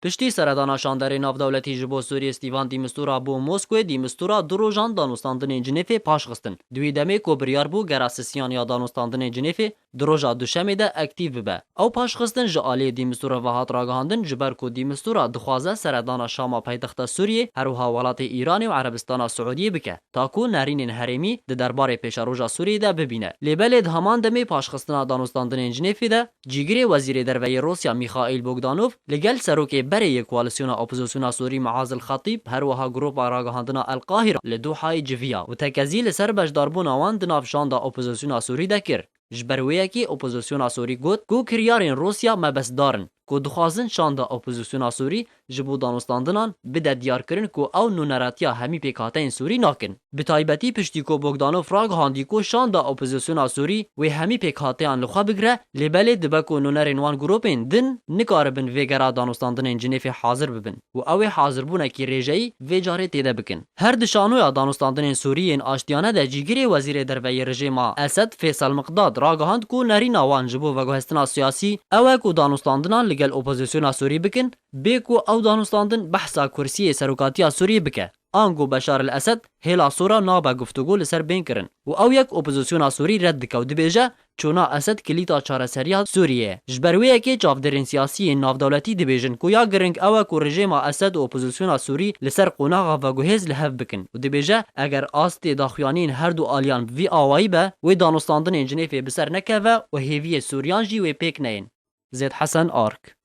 پشتی سردانا شاندر نافدولتی جبو سوریه استیوان دیمستورا بو موسکو دیمستورا دو روزان دانوستاندن جنیف پاش خستن. دوی دمه کو بریار بو گراسسیان یا دانوستاندن جنیف دروژا دوشمه ده اکتیو به. او پاش خستن جالی دیمستورا وهات راگهاندن جبر کو دیمستورا دخوازه سردانا شام پایتخت سوریه هروها ولات ایران و عربستان سعودی بکه. تاکو نارین هرمی ده دربار پیشاروجا سوریه ده ببینه. لیبل همان دمه پاش خستن دانوستاندن جنیف ده جیگری وزیر دروی روسیا میخائیل بوگدانوف لگل سروک برای کوالسیون اپوزیسیون سوری معاذ الخطیب هروها گروپ راگهاندنا القاهره لدوحه جویا و تکزیل سر بجداربون آوان دنافشان دا اپوزیسیون سوری دکر. جبرویه کی اپوزیسیون سوری گوت کو کریارین روسیا مبس دارن کو دخوازن شاندا اپوزیسیون سوری جبو دانوستاندنان بده دیار کرن کو او نونراتیا همی پیکاتین سوری ناکن. بتایبتی پشتی کو بوگدانوف راگ هاندی کو شاندا اپوزیسیون سوری و همی پیکاتیان لخوا بگره لبل دبکو نونرین وان گروپین دن نکاربن ویگرا دانوستاندن جنیف حاضر ببن و او حاضر بونه کی رژه‌ای ویجاره تیده بکن. هر دشانویا دانوستاندن سوریین آشتیانه ده جیگری وزیر دروی رژیم اسد فیصل مقداد راگهاند کو نرینا وان جبو وگوهستنا سیاسی او کو دانوستاندنان لگل اپوزیسیون سوری بکن بیکو او دانوستاندن بحثا کرسی سروکاتیا سوری بکه. آنگو بشار الاسد هلا سورا نابا گفتگو لسر بین کرن و او یک اپوزیسیون سوری رد دکو دبیجه چونا اسد کلیتا چارەسەریya سوریه جبرویه کی چاودرین سیاسی نافدولتی دبیجن کو یا گرنگ او کو رژیم اسد و اپوزیسیون سوری لسر قوناغ و گوهز لهف بکن و دبیجه اگر است داخوانین هر دو آلیان وی آوایی به و دانوستاندن جنیف بسر نکوه و هیوی سوریان جی و پیک نین. زید حسن آرک